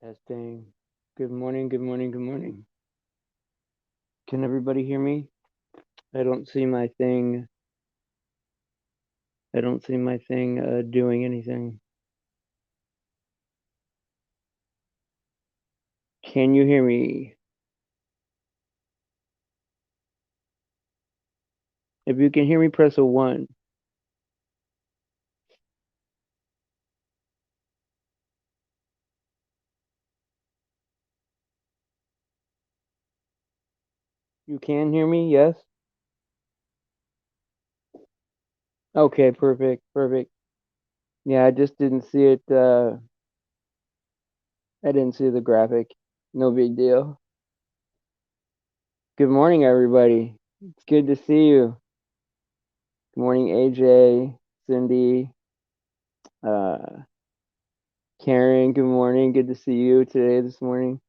Testing. Good morning, good morning, good morning. Can everybody hear me? I don't see my thing. I don't see my thing doing anything. Can you hear me? If you can hear me, press a 1. You can hear me? Yes? Okay, perfect, perfect. Yeah, I just didn't see it. I didn't see the graphic. No big deal. Good morning, everybody. It's good to see you. Good morning, AJ, Cindy, uh, Karen. Good morning. Good to see you today, this morning.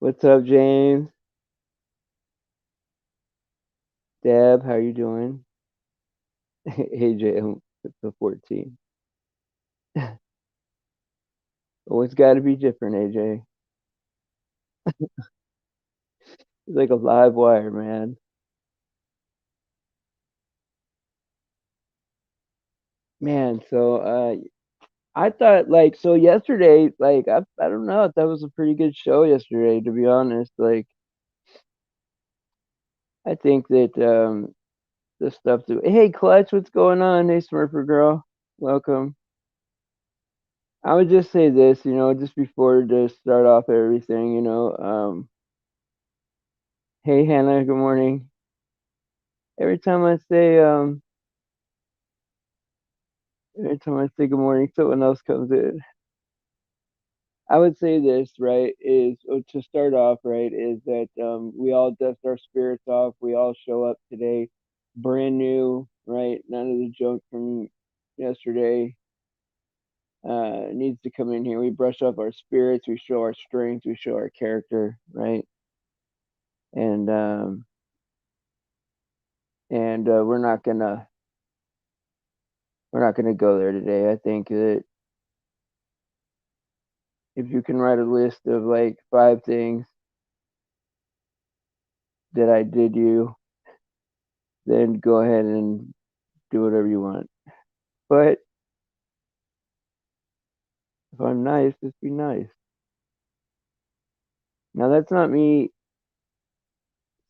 What's up, James? Deb, how you doing? AJ, the 14. Always got to be different, AJ. It's like a live wire, man. Man, so I thought like so yesterday, like I don't know, that was a pretty good show yesterday, to be honest. Like I think that the stuff that hey Clutch, what's going on? Hey Smurfer girl, welcome. I would just say this, just before to start off everything, hey Hannah, good morning. Every time I say Every time I say good morning, someone else comes in. I would say this, right, is to start off, right, is that we all dust our spirits off. We all show up today brand new, right? None of the junk from yesterday needs to come in here. We brush up our spirits, we show our strength, we show our character, right? And we're not gonna go there today. I think that if you can write a list of like 5 things that I did you, then go ahead and do whatever you want. But if I'm nice, just be nice. Now that's not me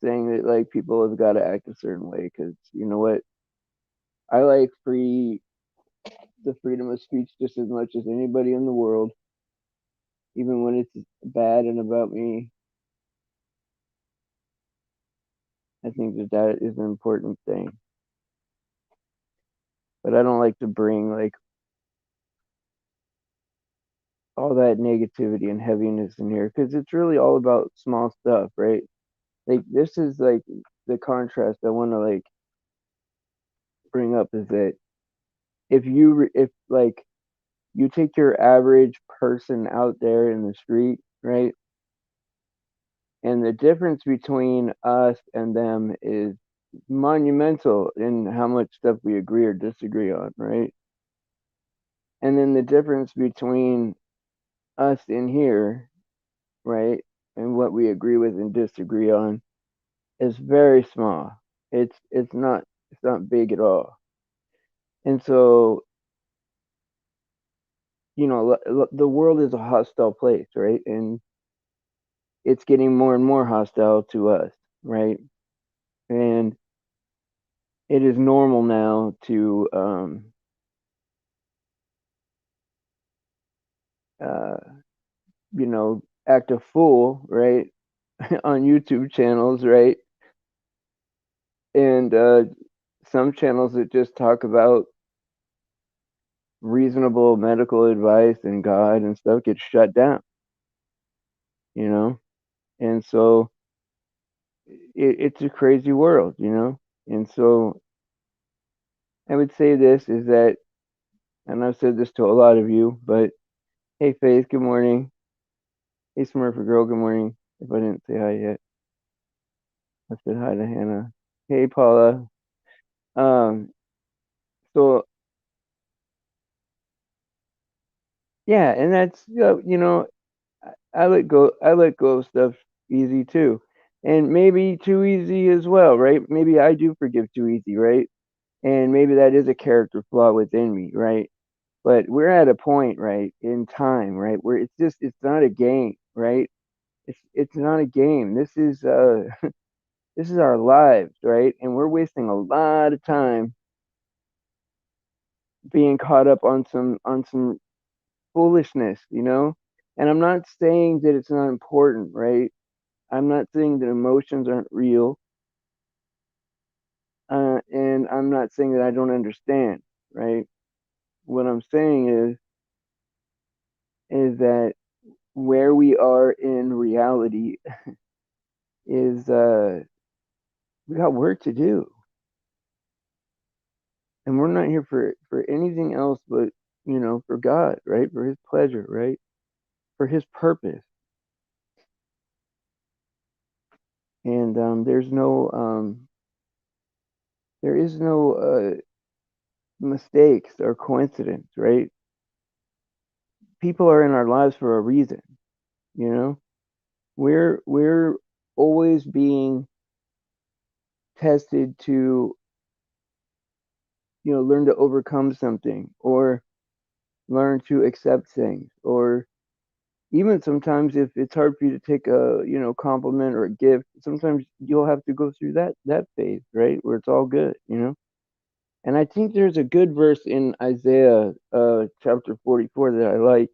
saying that like people have got to act a certain way, because you know what? I like the freedom of speech just as much as anybody in the world, even when it's bad and about me. I think that that is an important thing. But I don't like to bring like all that negativity and heaviness in here, because it's really all about small stuff, right? Like this is like the contrast I want to like bring up is that if like you take your average person out there in the street, right? And the difference between us and them is monumental in how much stuff we agree or disagree on, right? And then the difference between us in here, right, and what we agree with and disagree on is very small. It's not big at all. And so, the world is a hostile place, right? And it's getting more and more hostile to us, right? And it is normal now to uh, act a fool, right, on YouTube channels, right, and some channels that just talk about reasonable medical advice and God and stuff get shut down, you know, and so it's a crazy world, and so I would say this is that, and I've said this to a lot of you, but hey, Faith, good morning. Hey, Smurfer girl, good morning. If I didn't say hi yet, I said hi to Hannah. Hey, Paula. Um, so Yeah, and that's I let go of stuff easy too. And maybe too easy as well, right? Maybe I do forgive too easy, right? And maybe that is a character flaw within me, right? But we're at a point, right, in time, right, where it's not a game, right? It's not a game. This is our lives, right? And we're wasting a lot of time being caught up on some foolishness, you know? And I'm not saying that it's not important, right? I'm not saying that emotions aren't real, and I'm not saying that I don't understand, right? What I'm saying is that where we are in reality is we got work to do, and we're not here for anything else but for God, right? For His pleasure, right? For His purpose, and there is no mistakes or coincidence, right? People are in our lives for a reason, you know. We're always being tested to learn to overcome something or learn to accept things, or even sometimes if it's hard for you to take a compliment or a gift, sometimes you'll have to go through that phase, right, where it's all good. And I think there's a good verse in Isaiah chapter 44 that I like.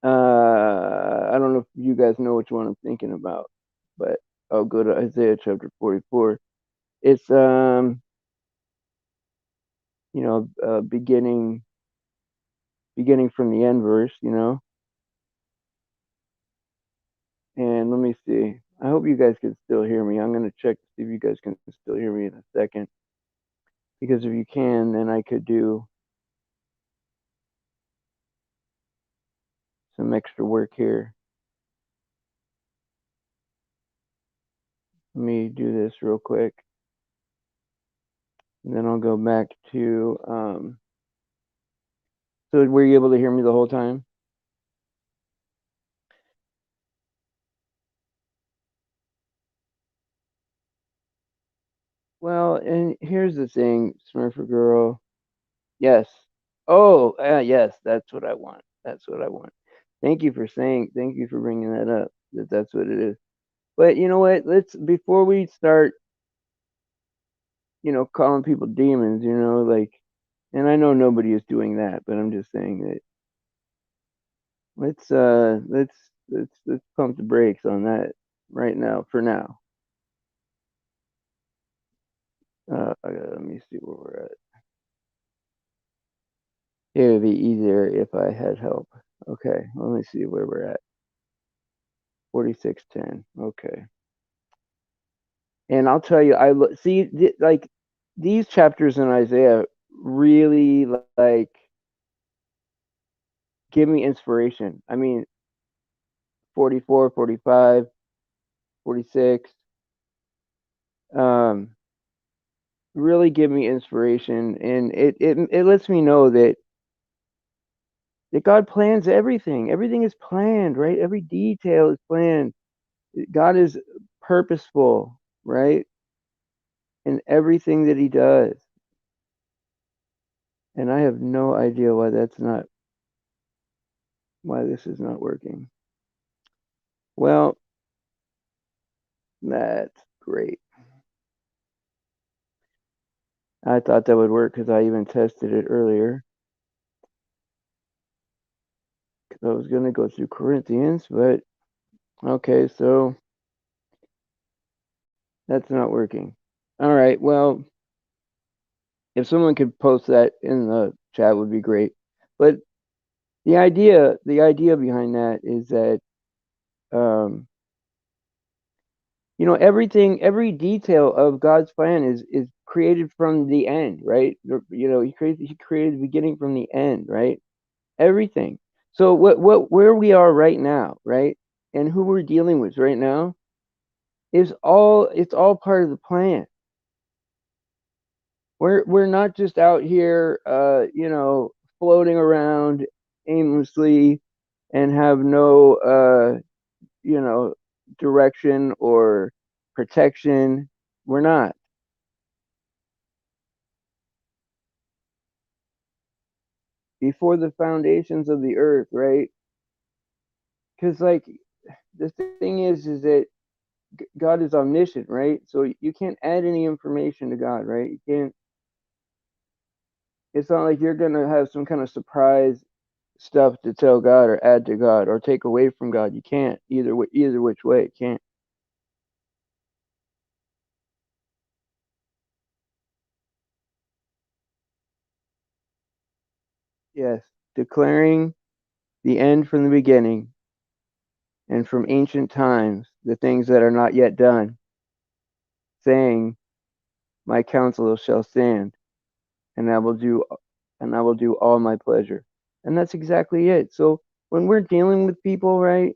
I don't know if you guys know which one I'm thinking about, but I'll go to Isaiah chapter 44. It's beginning from the end verse. And let me see. I hope you guys can still hear me. I'm gonna check to see if you guys can still hear me in a second. Because if you can, then I could do some extra work here. Let me do this real quick. And then I'll go back to so were you able to hear me the whole time? Well, and here's the thing, Smurfer girl. Yes. Oh, yes, that's what I want. That's what I want. Thank you for bringing that up. That's what it is. But you know what? Let's before we start, calling people demons, like, and I know nobody is doing that, but I'm just saying that let's pump the brakes on that right now for now. Let me see where we're at. It would be easier if I had help. Okay, let me see where we're at. 46:10. Okay. And I'll tell you, see, like these chapters in Isaiah really like give me inspiration. I mean, 44, 45, 46, um, really give me inspiration, and it lets me know that God plans everything. Everything is planned, right? Every detail is planned. God is purposeful, right? In everything that He does. And I have no idea why this is not working. Well, that's great. I thought that would work because I even tested it earlier. Because I was going to go through Corinthians, but okay, so that's not working. All right, well, if someone could post that in the chat would be great. But the idea behind that is that um, every detail of God's plan is created from the end, right? He created the beginning from the end, right? Everything. So where we are right now, right? And who we're dealing with right now it's all part of the plan. We're not just out here floating around aimlessly and have no you know, direction or protection. We're not. Before the foundations of the earth, right? Because like the thing is that God is omniscient, right? So you can't add any information to God, right? You can't. It's not like you're gonna have some kind of surprise stuff to tell God or add to God or take away from God. You can't either which way. It can't. Yes, declaring the end from the beginning and from ancient times the things that are not yet done, saying, "My counsel shall stand, and I will do all my pleasure." And that's exactly it. So when we're dealing with people, right,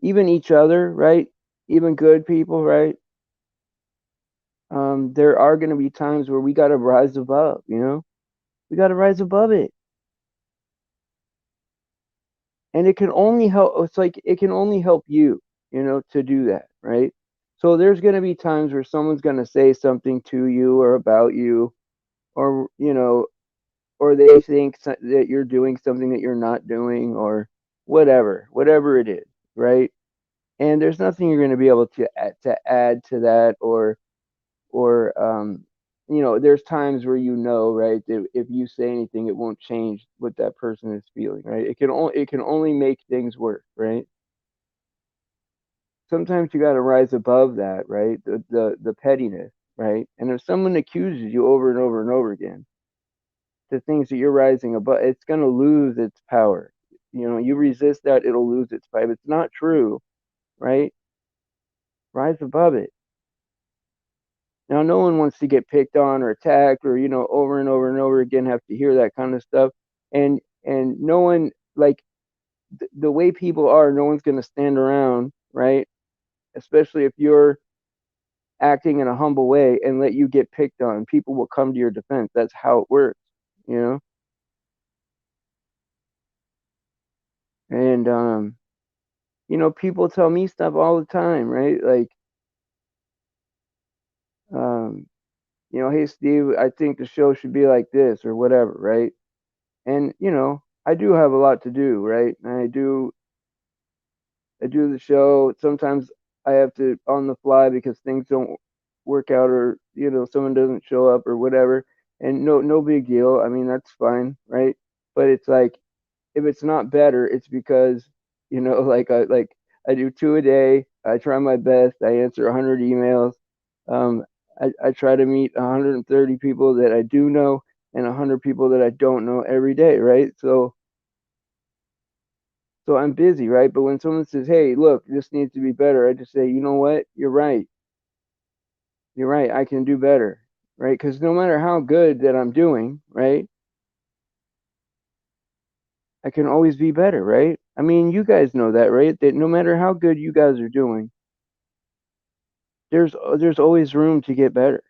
even each other, right, even good people, right, there are going to be times where we got to rise above. We got to rise above it, and it can only help. It's like it can only help you, to do that, right? So there's going to be times where someone's going to say something to you or about you, or or they think that you're doing something that you're not doing, or whatever it is, right? And there's nothing you're going to be able to add to that, or there's times where right, that if you say anything, it won't change what that person is feeling, right? It can only make things worse, right? Sometimes you got to rise above that, right? The pettiness, right? And if someone accuses you over and over and over again, the things that you're rising above, it's going to lose its power. You resist that, it'll lose its power. If it's not true, right? Rise above it. Now, no one wants to get picked on or attacked, or over and over and over again have to hear that kind of stuff. And no one, like, the way people are, no one's going to stand around, right? Especially if you're acting in a humble way and let you get picked on. People will come to your defense. That's how it works, you know. And people tell me stuff all the time, right? Like, um, hey Steve, I think the show should be like this or whatever, right? And I do have a lot to do, right? And I do the show. Sometimes I have to on the fly because things don't work out, or someone doesn't show up or whatever. And no big deal. I mean, that's fine, right? But it's like, if it's not better, it's because like I do two a day. I try my best. I answer 100 emails. I try to meet 130 people that I do know and 100 people that I don't know every day, right? So I'm busy, right? But when someone says, "Hey, look, this needs to be better," I just say, "You know what? You're right. You're right. I can do better." Right? Because no matter how good that I'm doing, right, I can always be better, right? I mean, you guys know that, right? That no matter how good you guys are doing, there's always room to get better.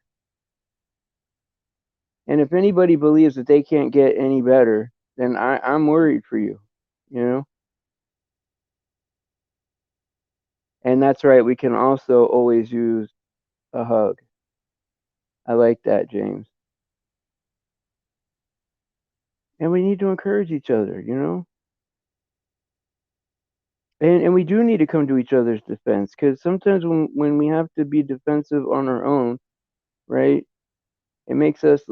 And if anybody believes that they can't get any better, then I'm worried for you, you know? And that's right. We can also always use a hug. I like that, James. And we need to encourage each other. And we do need to come to each other's defense, because sometimes when we have to be defensive on our own, right? It makes us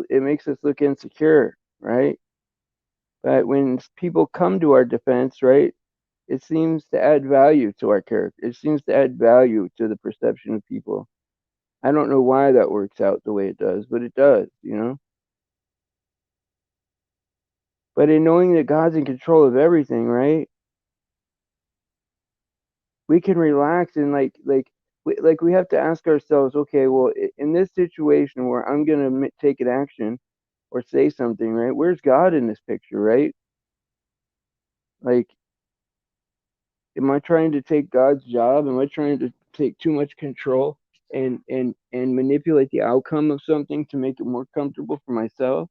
look insecure, right? But when people come to our defense, right, it seems to add value to our character. It seems to add value to the perception of people. I don't know why that works out the way it does, but it does. But in knowing that God's in control of everything, right, we can relax and we have to ask ourselves, okay, well, in this situation where I'm gonna take an action or say something, right, where's God in this picture, right? Like, am I trying to take God's job? Am I trying to take too much control and manipulate the outcome of something to make it more comfortable for myself?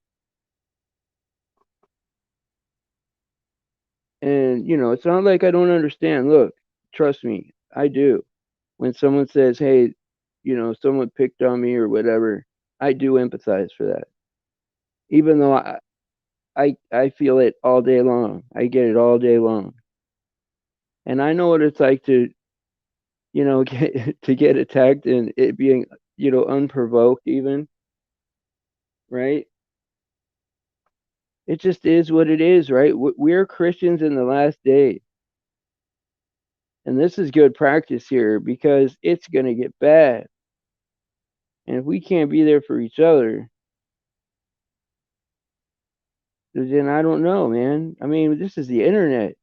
And, it's not like I don't understand. Look, trust me, I do. When someone says, hey, someone picked on me or whatever, I do empathize for that. Even though I feel it all day long. I get it all day long. And I know what it's like to, get attacked and it being, unprovoked even, right? It just is what it is, right? We're Christians in the last days. And this is good practice here because it's going to get bad. And if we can't be there for each other, then I don't know, man. I mean, this is the internet.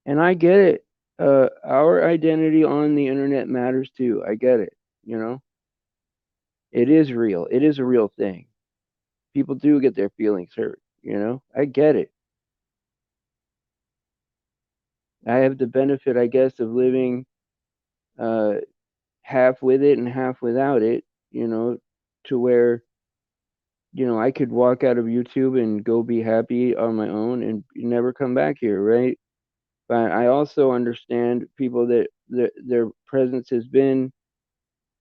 And I get it. Our identity on the internet matters too. I get it. You know, it is real. It is a real thing. People do get their feelings hurt. I get it. I have the benefit, I guess, of living uh, half with it and half without it, to where, I could walk out of YouTube and go be happy on my own and never come back here, right? But I also understand people that their presence has been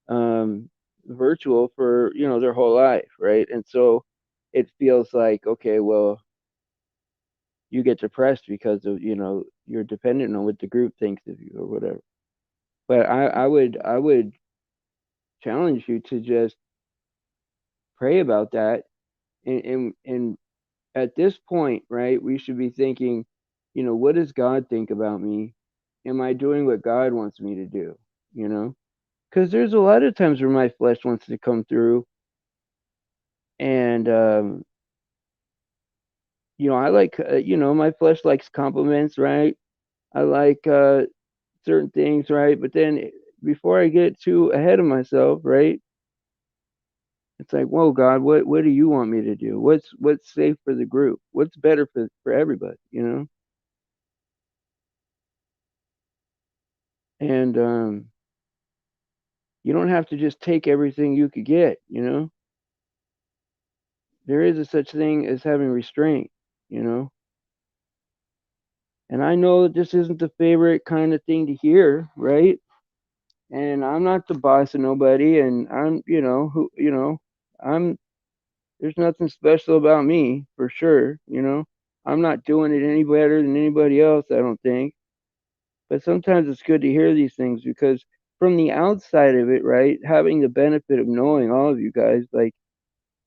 um, virtual for their whole life, right? And so it feels like, okay, well, you get depressed because of you're dependent on what the group thinks of you or whatever. But I would challenge you to just pray about that, and at this point, right, we should be thinking, what does God think about me? Am I doing what God wants me to do? You know, because there's a lot of times where my flesh wants to come through, and I like, my flesh likes compliments, right? I like certain things, right? But then before I get too ahead of myself, right? It's like, whoa, God, what do you want me to do? What's safe for the group? What's better for everybody, And you don't have to just take everything you could get. There is a such thing as having restraint, you know. And I know that this isn't the favorite kind of thing to hear, right? And I'm not the boss of nobody, and I'm, I'm there's nothing special about me for sure. I'm not doing it any better than anybody else, I don't think. But sometimes it's good to hear these things because from the outside of it, right, having the benefit of knowing all of you guys, like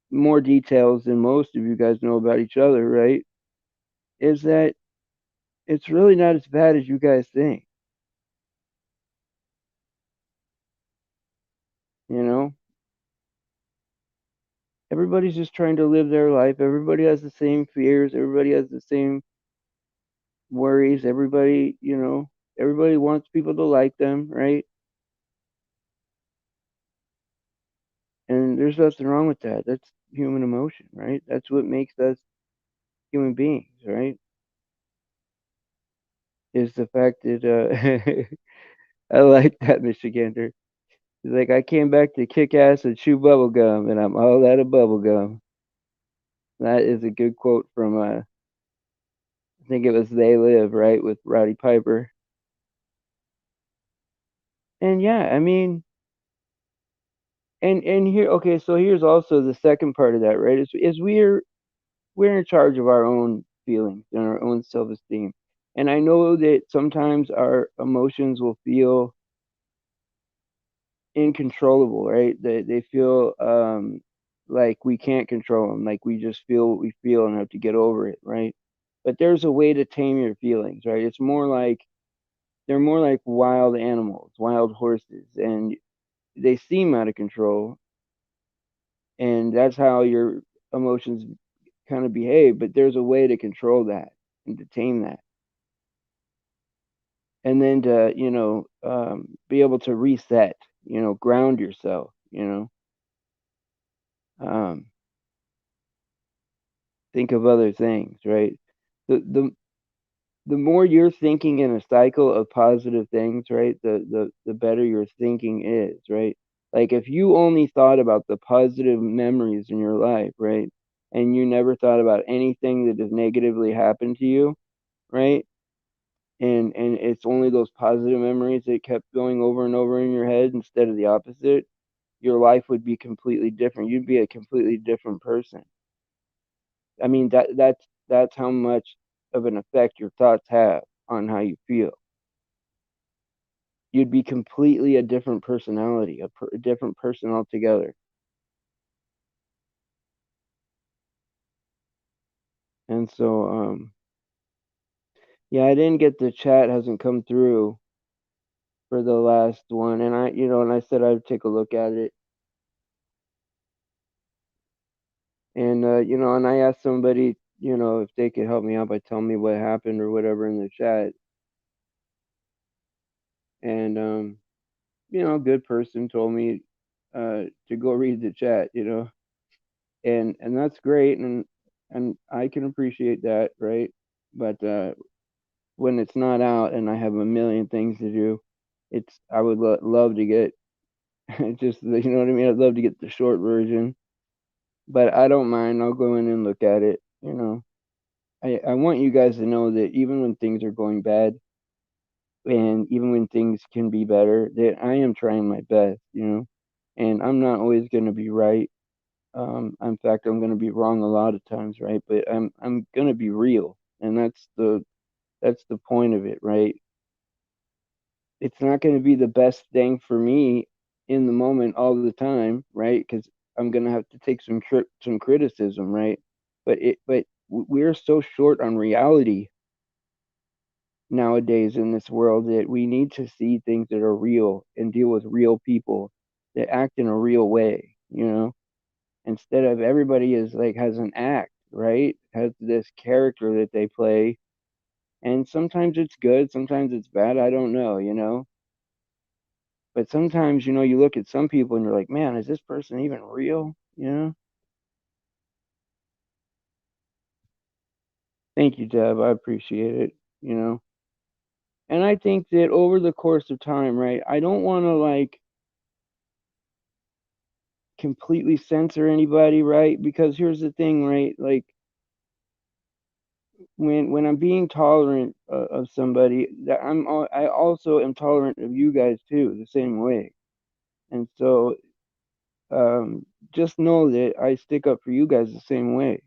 more details than most of you guys know about each other, right, is that it's really not as bad as you guys think. You know, everybody's just trying to live their life. Everybody has the same fears. Everybody has the same worries. Everybody wants people to like them, right? And there's nothing wrong with that. That's human emotion, right? That's what makes us human beings, right? Is the fact that I like that Michigander. He's like, I came back to kick ass and chew bubble gum, and I'm all out of bubble gum. That is a good quote from I think it was They Live, right, with Roddy Piper. And yeah, I mean, and here, okay, so here's also the second part of that, right? Is we're in charge of our own feelings and our own self esteem. And I know that sometimes our emotions will feel incontrollable, right? They feel like we can't control them, like we just feel what we feel and have to get over it, right? But there's a way to tame your feelings, right? It's more like they're more like wild animals, wild horses, and they seem out of control, and that's how your emotions kind of behave. But there's a way to control that and to tame that, and then to be able to reset, ground yourself, um, think of other things, right? The more you're thinking in a cycle of positive things, right, the better your thinking is, right? Like if you only thought about the positive memories in your life, right? and you never thought about anything that has negatively happened to you, right? And it's only those positive memories that kept going over and over in your head instead of the opposite, your life would be completely different. You'd be a completely different person. I mean, that's how much of an effect your thoughts have on how you feel. You'd be completely a different personality, a different person altogether. And so, yeah, I didn't get the chat hasn't come through for the last one, and I said I'd take a look at it, and and I asked somebody, if they could help me out by telling me what happened or whatever in the chat, and good person told me to go read the chat, and that's great, and I can appreciate that, right? But when it's not out and I have a million things to do, I would love to get just you know what I mean. I'd love to get the short version, but I don't mind. I'll go in and look at it. I want you guys to know that even when things are going bad, and even when things can be better, that I am trying my best. And I'm not always going to be right. In fact, I'm going to be wrong a lot of times, right? But I'm going to be real, and that's the point of it, right? It's not going to be the best thing for me in the moment all the time, right? Because I'm going to have to take some criticism, right? But we're so short on reality nowadays in this world that we need to see things that are real and deal with real people that act in a real way, instead of everybody is like has an act, right? Has this character that they play, and sometimes it's good, sometimes it's bad, I don't know. But sometimes, you look at some people and you're like, man, is this person even real? Thank you, Deb. I appreciate it, And I think that over the course of time, right, I don't want to like completely censor anybody, right? Because here's the thing, right? Like when I'm being tolerant of somebody, I also am tolerant of you guys too, the same way. And so just know that I stick up for you guys the same way.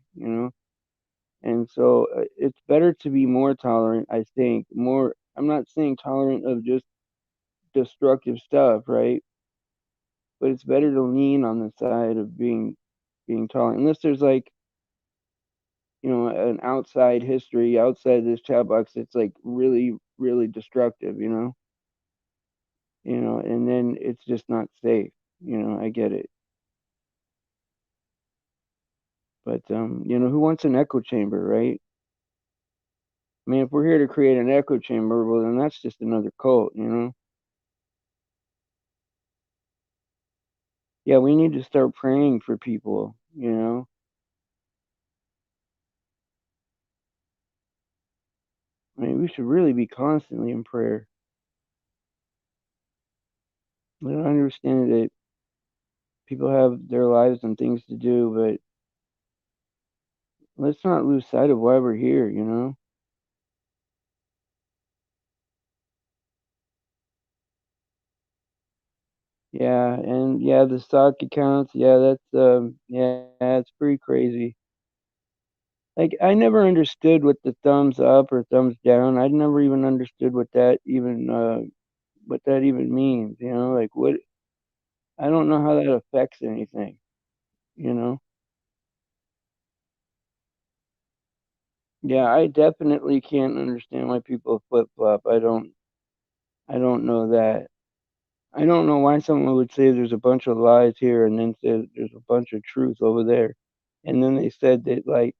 And so it's better to be more tolerant, I think. More, I'm not saying tolerant of just destructive stuff, right? But it's better to lean on the side of being tolerant, unless there's like an outside history outside this chat box. It's like really, really destructive, and then it's just not safe. I get it, but who wants an echo chamber, right? I mean, if we're here to create an echo chamber, well, then that's just another cult. Yeah, we need to start praying for people. I mean, we should really be constantly in prayer. I don't understand that people have their lives and things to do, but let's not lose sight of why we're here. Yeah, and yeah, the stock accounts, yeah, yeah, it's pretty crazy. Like I never understood what the thumbs up or thumbs down. I never even understood what that even means. Like what I don't know how that affects anything. Yeah, I definitely can't understand why people flip flop. I don't know that. I don't know why someone would say there's a bunch of lies here and then say there's a bunch of truth over there. And then they said that like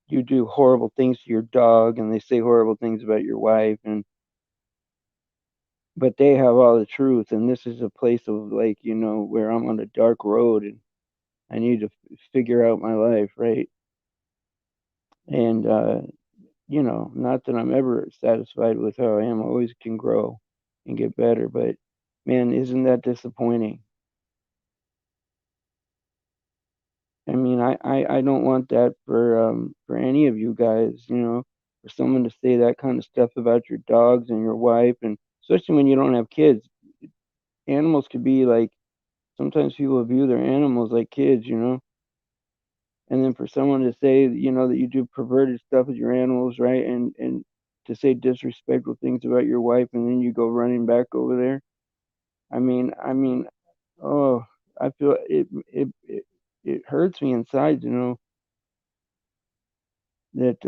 you do horrible things to your dog and they say horrible things about your wife, and but they have all the truth, and this is a place of like where I'm on a dark road and I need to figure out my life, right? And not that I'm ever satisfied with how I am. I always can grow and get better, but man, isn't that disappointing? I mean, I don't want that for any of you guys, you know, for someone to say that kind of stuff about your dogs and your wife, and especially when you don't have kids. Animals could be like, sometimes people view their animals like kids, you know. And then for someone to say, you know, that you do perverted stuff with your animals, right? And to say disrespectful things about your wife, and then you go running back over there. I mean, oh, I feel it hurts me inside, you know, that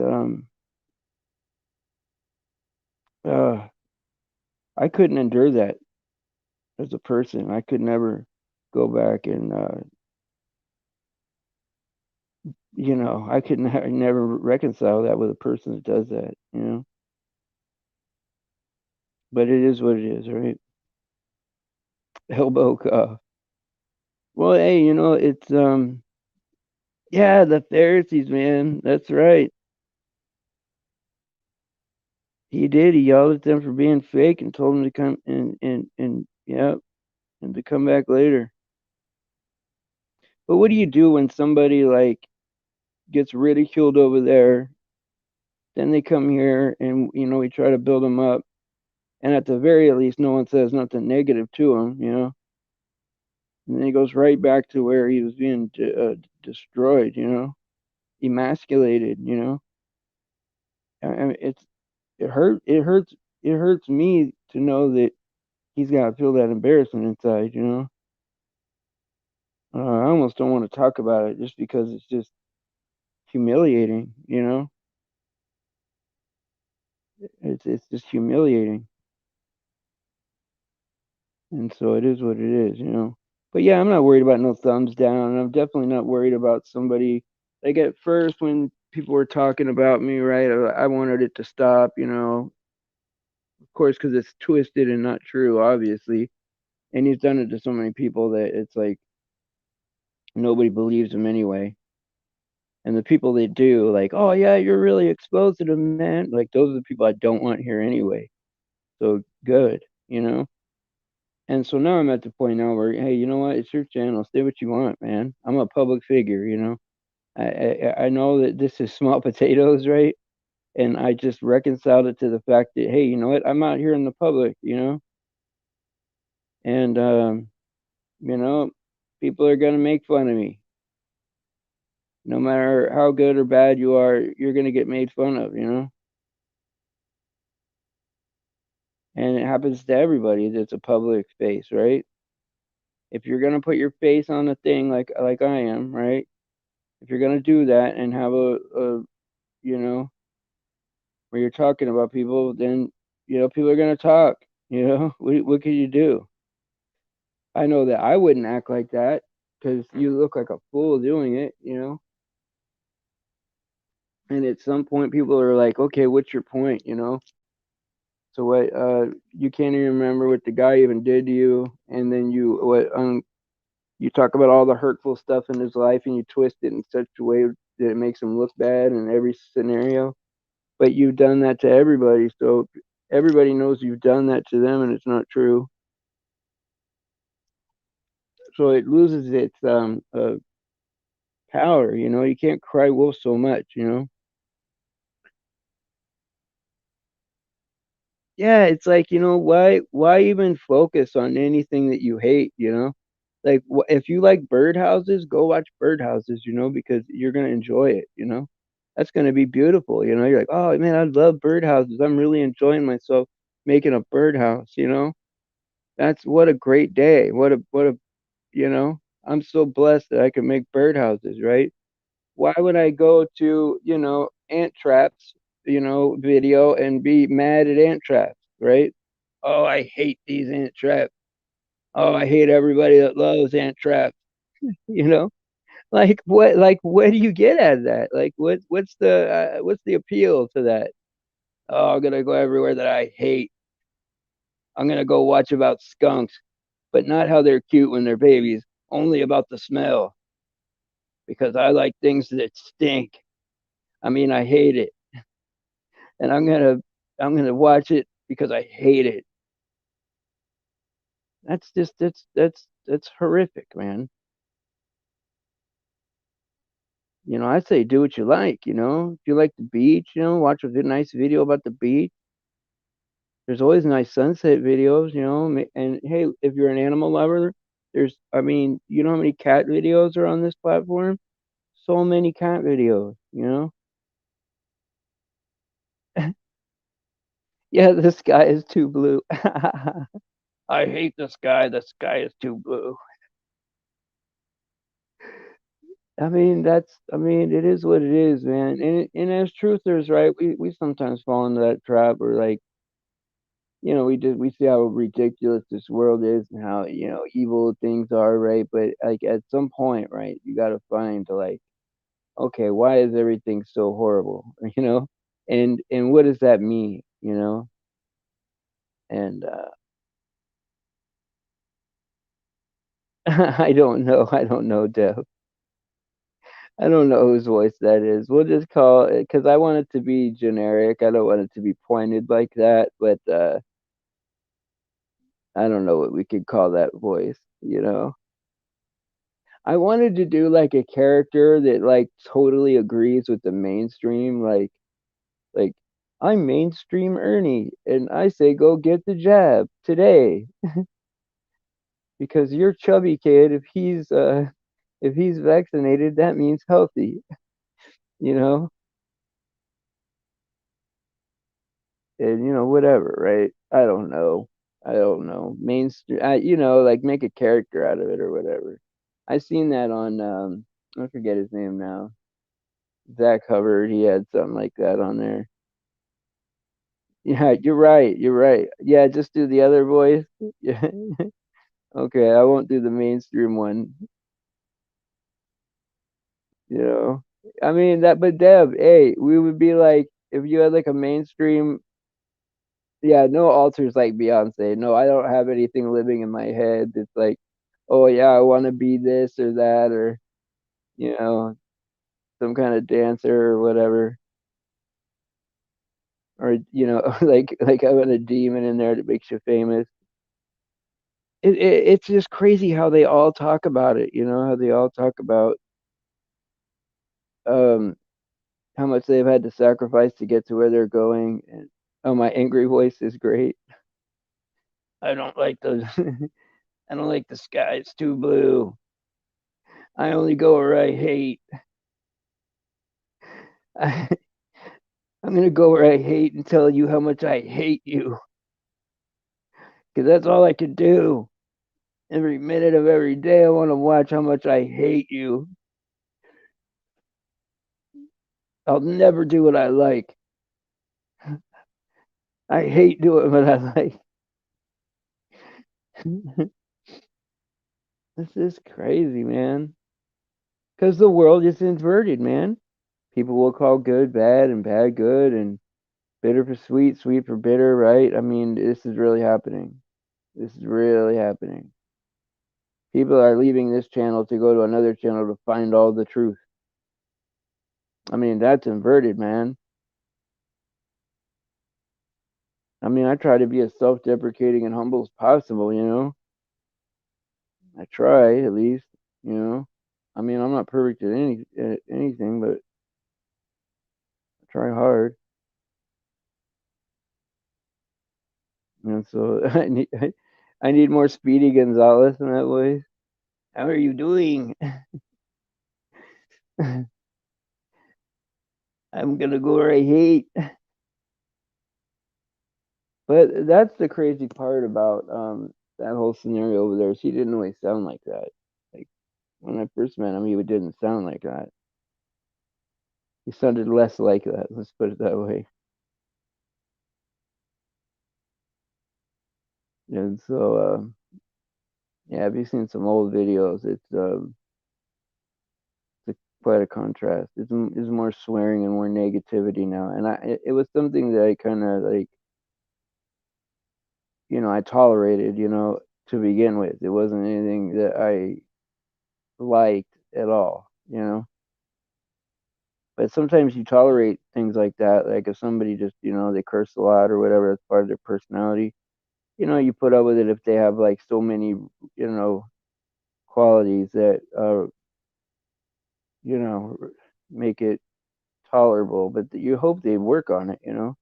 uh I couldn't endure that as a person. I could never go back and you know, I could never reconcile that with a person that does that, you know. But it is what it is, right? Elbow cuff. Well, hey, you know, it's yeah, the Pharisees, man. That's right. He did. He yelled at them for being fake and told them to come and yeah, and to come back later. But what do you do when somebody like gets ridiculed over there? Then they come here and you know we try to build them up, and at the very least, no one says nothing negative to him, you know. And then he goes right back to where he was being destroyed, you know, emasculated, you know. I mean, it hurts me to know that he's got to feel that embarrassment inside, you know. I almost don't want to talk about it just because it's just humiliating, you know. It's just humiliating, and so it is what it is, you know. But yeah, I'm not worried about no thumbs down. I'm definitely not worried about somebody like at first when people were talking about me, right? I wanted it to stop, you know. Of course, because it's twisted and not true, obviously. And he's done it to so many people that it's like nobody believes him anyway. And the people that do, like, oh yeah, you're really exposing them, man. Like those are the people I don't want here anyway. So good, you know. And so now I'm at the point now where, hey, you know what? It's your channel. Say what you want, man. I'm a public figure, you know. I know that this is small potatoes, right? And I just reconciled it to the fact that, hey, you know what? I'm out here in the public, you know, and you know, people are gonna make fun of me. No matter how good or bad you are, you're gonna get made fun of, you know. And it happens to everybody that's a public face, right? If you're gonna put your face on a thing like I am, right? If you're gonna do that and have a you know where you're talking about people, then you know people are gonna talk. You know what can you do? I know that I wouldn't act like that because you look like a fool doing it. You know, and at some point people are like, okay, what's your point? You know, so what? You can't even remember what the guy even did to you, and then you talk about all the hurtful stuff in his life and you twist it in such a way that it makes him look bad in every scenario. But you've done that to everybody, so everybody knows you've done that to them and it's not true. So it loses its power, you know. You can't cry wolf so much, you know. Yeah, it's like, you know, why even focus on anything that you hate, you know? Like if you like birdhouses, go watch birdhouses, you know, because you're gonna enjoy it, you know. That's gonna be beautiful, you know. You're like, oh man, I love birdhouses. I'm really enjoying myself making a birdhouse, you know. That's what a great day. What a you know. I'm so blessed that I can make birdhouses, right? Why would I go to, you know, ant traps, you know, video and be mad at ant traps, right? Oh, I hate these ant traps. Oh, I hate everybody that loves ant traps, you know? Like what do you get out of that? Like what's the appeal to that? Oh, I'm gonna go everywhere that I hate. I'm gonna go watch about skunks, but not how they're cute when they're babies, only about the smell because I like things that stink. I mean, I hate it, and I'm gonna watch it because I hate it. That's just that's horrific, man. I say do what you like. If you like the beach, watch a nice video about the beach. There's always nice sunset videos, and hey, if you're an animal lover, I mean, you know how many cat videos are on this platform? So many cat videos. Yeah, the sky is too blue. I hate the sky. The sky is too blue. I mean, it is what it is, man. And as truthers, right, we sometimes fall into that trap where, like, we see how ridiculous this world is and how, evil things are, right? But, like, at some point, right, you got to find, like, okay, why is everything so horrible? You know, and what does that mean? And I don't know, Dev. I don't know whose voice that is. We'll just call it because I want it to be generic. I don't want it to be pointed like that, but I don't know what we could call that voice. I wanted to do like a character that like totally agrees with the mainstream, like I'm mainstream Ernie, and I say go get the jab today because your chubby kid, if he's vaccinated, that means healthy, you know, and whatever, right? I don't know, mainstream, like make a character out of it or whatever. I seen that on I forget his name now. Zach Hubbard, he had something like that on there. Yeah, you're right. You're right. Yeah, just do the other voice. Yeah. Okay, I won't do the mainstream one. You know, I mean that, but Deb, hey, we would be like if you had like a mainstream. Yeah, no alters like Beyonce. No, I don't have anything living in my head. It's like, oh yeah, I want to be this or that or you know some kind of dancer or whatever. Or like having a demon in there that makes you famous. It's just crazy how they all talk about it. How they all talk about um how much they've had to sacrifice to get to where they're going. And oh, my angry voice is great. I don't like those. I don't like the sky. It's too blue. I only go where I hate. I, I'm gonna go where I hate and tell you how much I hate you, because that's all I can do. Every minute of every day, I want to watch how much I hate you. I'll never do what I like. I hate doing what I like. This is crazy, man. Because the world is inverted, man. People will call good bad and bad good and bitter for sweet, sweet for bitter, right? I mean, this is really happening. This is really happening. People are leaving this channel to go to another channel to find all the truth. I mean, that's inverted, man. I mean, I try to be as self deprecating and humble as possible. I try, at least, you know. I mean, I'm not perfect at anything, but I try hard. And so I need more Speedy Gonzalez in that way. How are you doing? I'm gonna go where I hate. But that's the crazy part about that whole scenario over there. She didn't always sound like that. Like when I first met him, he didn't sound like that. He sounded less like that. Let's put it that way. And so, yeah, if you've seen some old videos, it's quite a contrast. It's more swearing and more negativity now. And it was something that I kind of like, I tolerated, to begin with. It wasn't anything that I liked at all. But sometimes you tolerate things like that. Like if somebody just, they curse a lot or whatever, that's part of their personality. You put up with it if they have like so many, qualities that, you know, make it tolerable, but you hope they work on it, you know?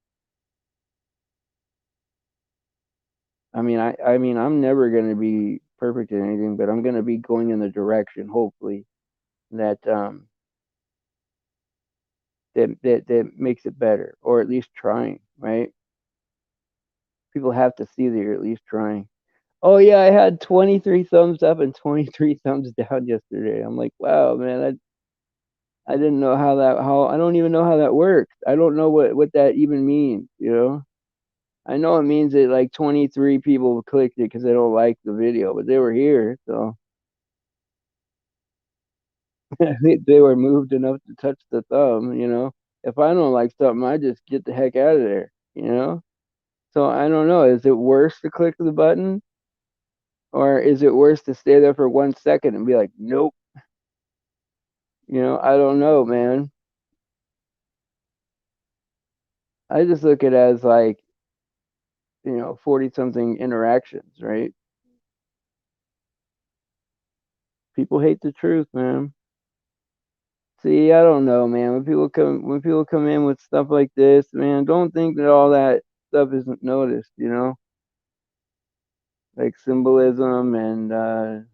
I mean, I'm never going to be perfect at anything, but I'm going to be going in the direction, hopefully, that that makes it better, or at least trying, right? People have to see that you're at least trying. Oh yeah, I had 23 thumbs up and 23 thumbs down yesterday. I'm like, wow, man, I didn't know how I don't even know how that works. I don't know what that even means, you know? I know it means that like 23 people clicked it because they don't like the video, but they were here, so they were moved enough to touch the thumb, you know? If I don't like something, I just get the heck out of there, you know? So I don't know. Is it worse to click the button, or is it worse to stay there for 1 second and be like, nope? You know, I don't know, man. I just look at it as like, 40 something interactions, right? People hate the truth, man. See, I don't know, man. When people come in with stuff like this, man, don't think that all that stuff isn't noticed, you know? Like symbolism and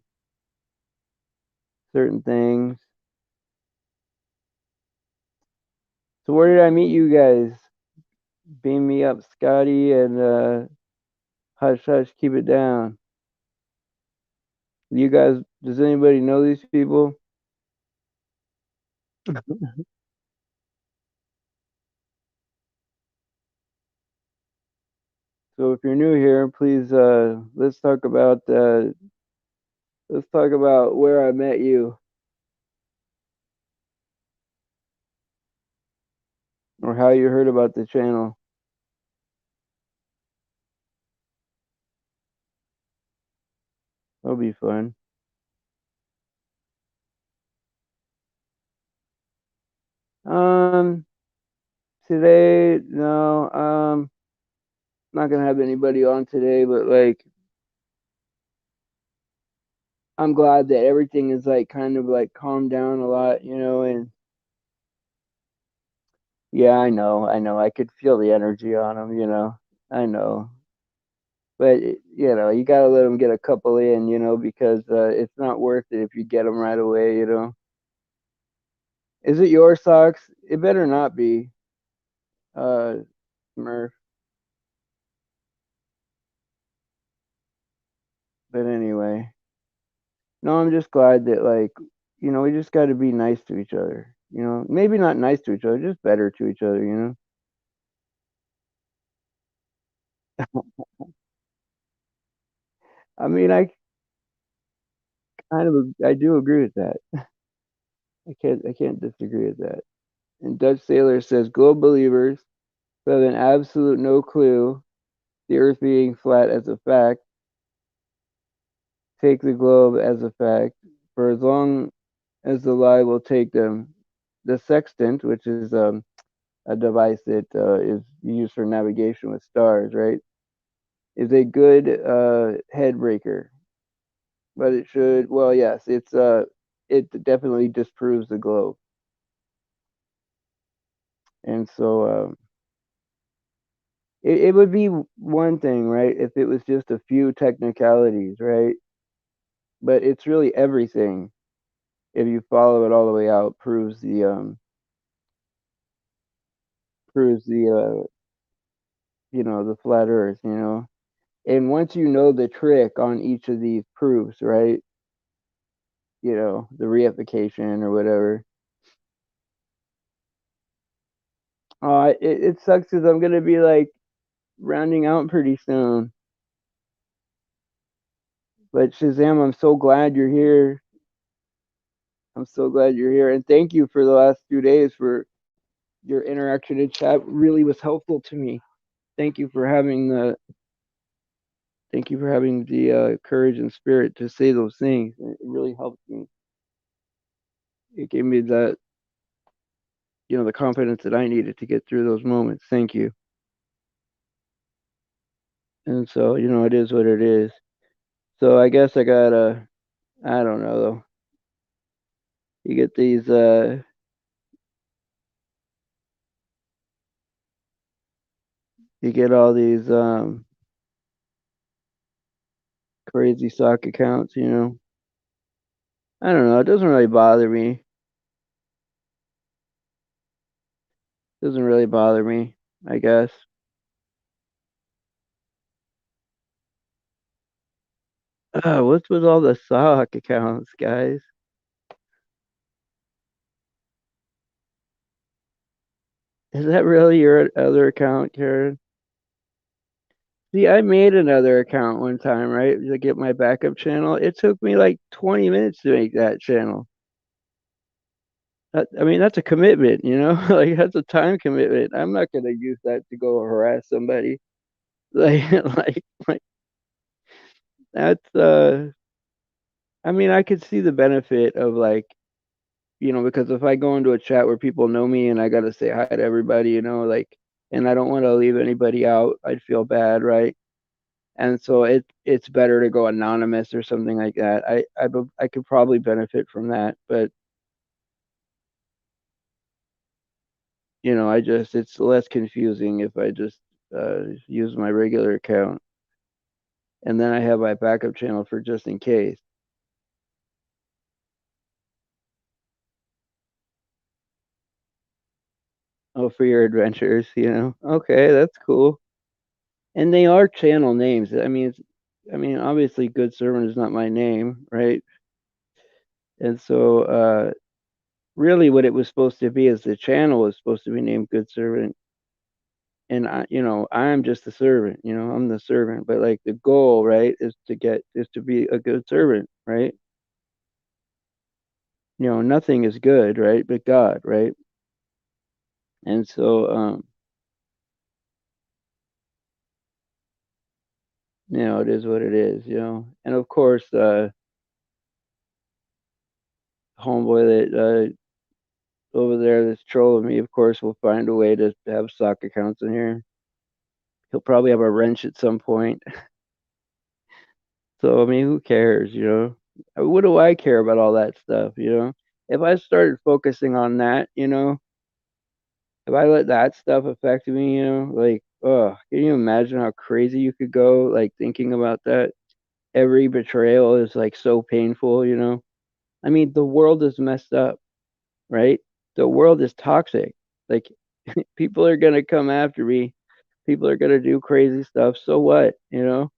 certain things. So where did I meet you guys? Beam me up, Scotty, and hush hush, keep it down. You guys, does anybody know these people? So if you're new here, please let's talk about where I met you or how you heard about the channel. That'll be fun. Um, Today, no, not gonna have anybody on today, but like I'm glad that everything is like kind of like calmed down a lot, and yeah, I know, I could feel the energy on them. I know, but you gotta let them get a couple in, because it's not worth it if you get them right away. Is it your socks? It better not be, uh, Murph. But anyway, no, I'm just glad that like, we just got to be nice to each other. Maybe not nice to each other, just better to each other. I mean, I do agree with that. I can't disagree with that. And Dutch Sailor says, "Globe believers who have an absolute no clue the Earth being flat as a fact take the globe as a fact for as long as the lie will take them. The sextant, which is a device that is used for navigation with stars, right, is a good head breaker, but it should. Well, yes, it definitely disproves the globe, and so it would be one thing, right, if it was just a few technicalities, right, but it's really everything. If you follow it all the way out, proves the flat Earth. And once you know the trick on each of these proofs, right, the reification or whatever. It sucks because I'm gonna be like rounding out pretty soon. But Shazam, I'm so glad you're here. I'm so glad you're here, and thank you for the last 2 days for your interaction in chat. Really was helpful to me. Thank you for having the thank you for having the courage and spirit to say those things. It really helped me. It gave me the confidence that I needed to get through those moments. Thank you. And so, it is what it is. So I guess I gotta, I don't know though. You get these You get all these crazy sock accounts, you know. I don't know. It doesn't really bother me. Doesn't really bother me, I guess. What's with all the sock accounts, guys? Is that really your other account, Karen? See, I made another account one time, right, to get my backup channel. It took me like 20 minutes to make that channel. I mean, that's a commitment, you know? Like, that's a time commitment. I'm not gonna use that to go harass somebody. Like, like that's I mean, I could see the benefit of like, you know, because if I go into a chat where people know me and I gotta say hi to everybody, you know, like, and I don't want to leave anybody out, I'd feel bad, right? And so it's better to go anonymous or something like that. I could probably benefit from that, but you know, I just it's less confusing if I just use my regular account and then I have my backup channel for just in case. Oh, for your adventures, you know. Okay, that's cool. And they are channel names. I mean, obviously, Good Servant is not my name, right? And so, really, what it was supposed to be is the channel was supposed to be named Good Servant, and you know, I'm just the servant. You know, I'm the servant. But like the goal, right, is to be a good servant, right? You know, nothing is good, right, but God, right? And so, you know, it is what it is, you know. And of course, homeboy that over there that's trolling me, of course, will find a way to have stock accounts in here. He'll probably have a wrench at some point. So I mean, who cares, you know? What do I care about all that stuff, you know? If I started focusing on that, you know, if I let that stuff affect me, you know, like, oh, can you imagine how crazy you could go, like thinking about that? Every betrayal is like so painful, you know? I mean, the world is messed up, right? The world is toxic. Like, people are gonna come after me. People are gonna do crazy stuff. So what, you know?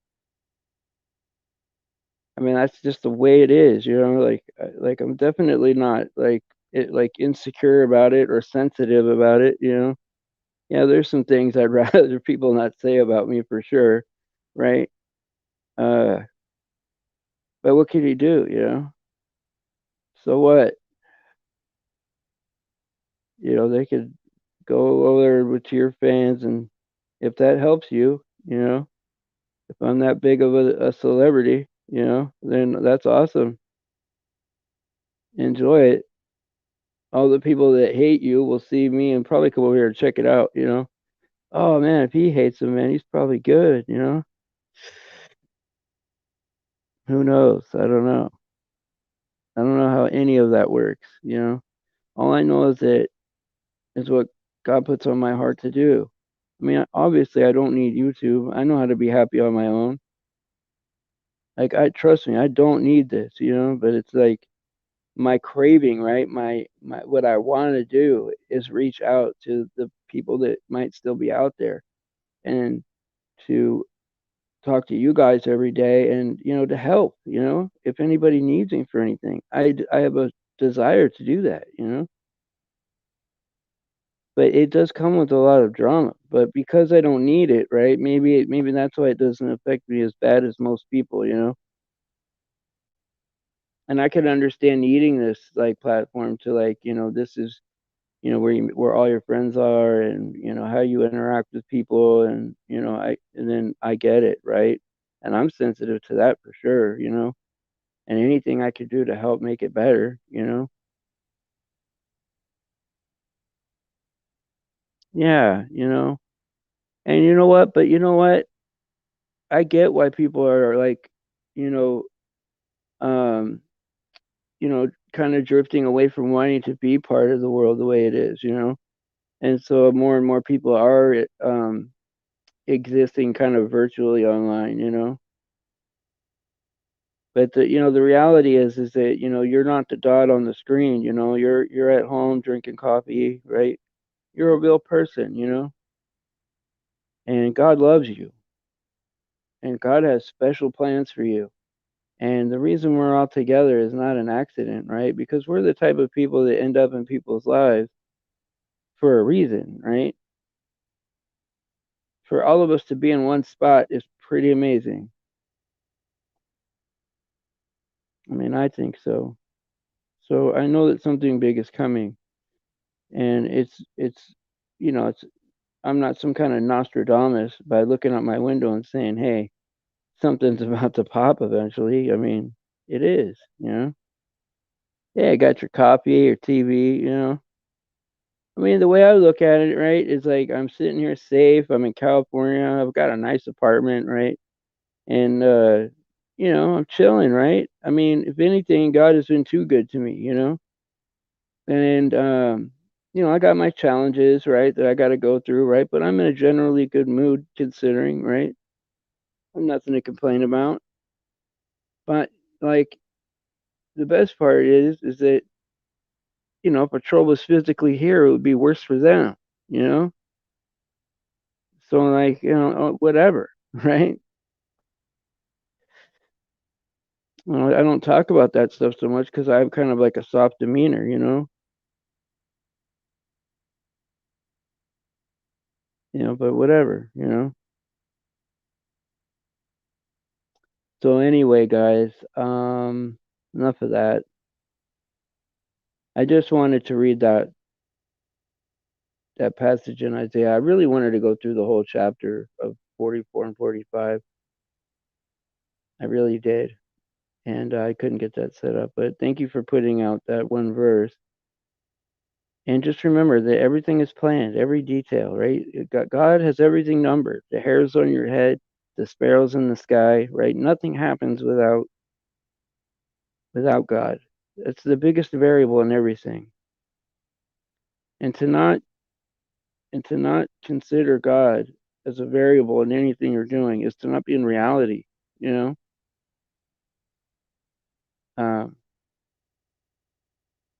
I mean, that's just the way it is, you know. Like I'm definitely not like insecure about it or sensitive about it, you know. Yeah, there's some things I'd rather people not say about me for sure, right? Uh, but what can you do, you know? So what? You know, they could go over there with your fans, and if that helps you, you know, if I'm that big of a celebrity, you know, then that's awesome. Enjoy it. All the people that hate you will see me and probably come over here and check it out, you know. Oh man, if he hates him, man, he's probably good, you know. Who knows? I don't know. I don't know how any of that works, you know. All I know is that is what God puts on my heart to do. I mean, obviously I don't need YouTube. I know how to be happy on my own. Like I trust me, I don't need this, you know, but it's like my craving, right? My what I want to do is reach out to the people that might still be out there and to talk to you guys every day and you know to help, you know, if anybody needs me for anything. I have a desire to do that, you know. But it does come with a lot of drama. But because I don't need it, right? Maybe that's why it doesn't affect me as bad as most people, you know. And I can understand needing this like platform to like, you know, this is you know where all your friends are and you know how you interact with people and you know and then I get it, right? And I'm sensitive to that for sure, you know. And anything I could do to help make it better, you know. Yeah, you know. And you know what? But you know what? I get why people are like, you know, um, you know, kind of drifting away from wanting to be part of the world the way it is, you know. And so more and more people are existing kind of virtually online, But the reality is that you're not the dot on the screen. You're at home drinking coffee, right? You're a real person, and God loves you, and God has special plans for you. And the reason we're all together is not an accident, right? Because we're the type of people that end up in people's lives for a reason, right? For all of us to be in one spot is pretty amazing. I mean, I think so. So I know that something big is coming, and it's I'm not some kind of Nostradamus by looking out my window and saying, "Hey, something's about to pop eventually." I mean, it is. Yeah, got your coffee or TV. I mean, the way I look at it, right, is like I'm sitting here safe. I'm in California. I've got a nice apartment, right? And I'm chilling, right? I mean, if anything, God has been too good to me. And I got my challenges, right, that I got to go through, right? But I'm in a generally good mood considering, right? I'm nothing to complain about. But like the best part is that if a troll was physically here, it would be worse for them, you know. So like whatever, right? I don't talk about that stuff so much because I have kind of like a soft demeanor. But whatever. So anyway, guys, enough of that. I just wanted to read that passage in Isaiah. I really wanted to go through the whole chapter of 44 and 45. I really did. And I couldn't get that set up. But thank you for putting out that one verse. And just remember that everything is planned, every detail, right? God has everything numbered. The hairs on your head, the sparrows in the sky, right? Nothing happens without God. It's the biggest variable in everything. And to not consider God as a variable in anything you're doing is to not be in reality, you know. Um,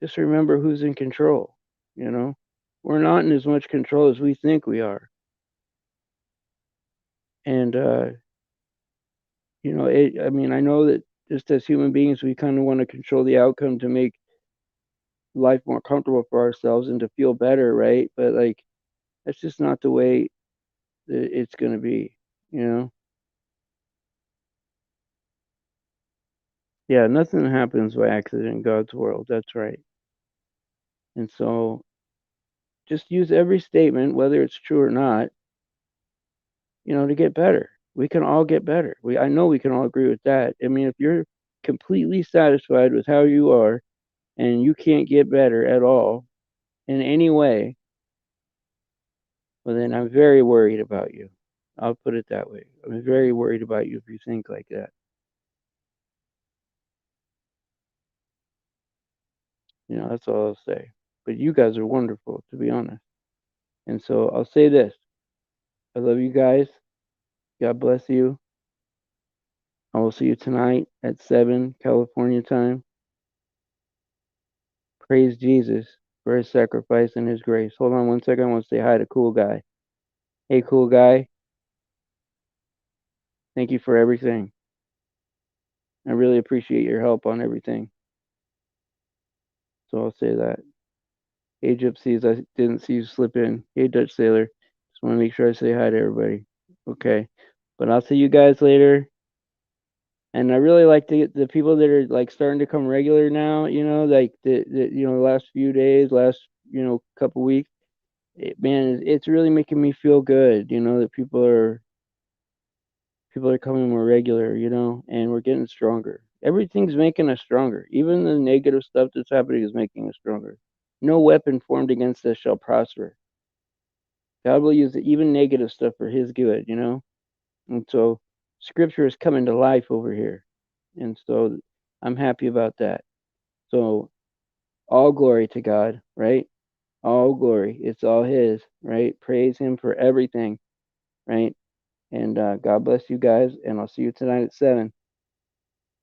just remember who's in control. You know, we're not in as much control as we think we are, and I mean, I know that just as human beings, we kind of want to control the outcome to make life more comfortable for ourselves and to feel better, right? But like, that's just not the way that it's going to be, you know. Yeah, nothing happens by accident in God's world. That's right. And so just use every statement, whether it's true or not, to get better. We can all get better. I know we can all agree with that. I mean, if you're completely satisfied with how you are and you can't get better at all in any way, well, then I'm very worried about you. I'll put it that way. I'm very worried about you if you think like that. That's all I'll say. But you guys are wonderful, to be honest. And so I'll say this: I love you guys. God bless you. I will see you tonight at 7 California time. Praise Jesus for his sacrifice and his grace. Hold on one second. I want to say hi to Cool Guy. Hey, Cool Guy. Thank you for everything. I really appreciate your help on everything. So I'll say that. Hey, Gypsies. I didn't see you slip in. Hey, Dutch Sailor. Just want to make sure I say hi to everybody. Okay. But I'll see you guys later. And I really like the people that are like starting to come regular now, like the last few days, last, couple weeks. Man, it's really making me feel good, that people are coming more regular, and we're getting stronger. Everything's making us stronger. Even the negative stuff that's happening is making us stronger. No weapon formed against us shall prosper. God will use even negative stuff for his good. And so scripture is coming to life over here. And so I'm happy about that. So all glory to God, right? All glory. It's all his, right? Praise him for everything, right? And God bless you guys. And I'll see you tonight at 7.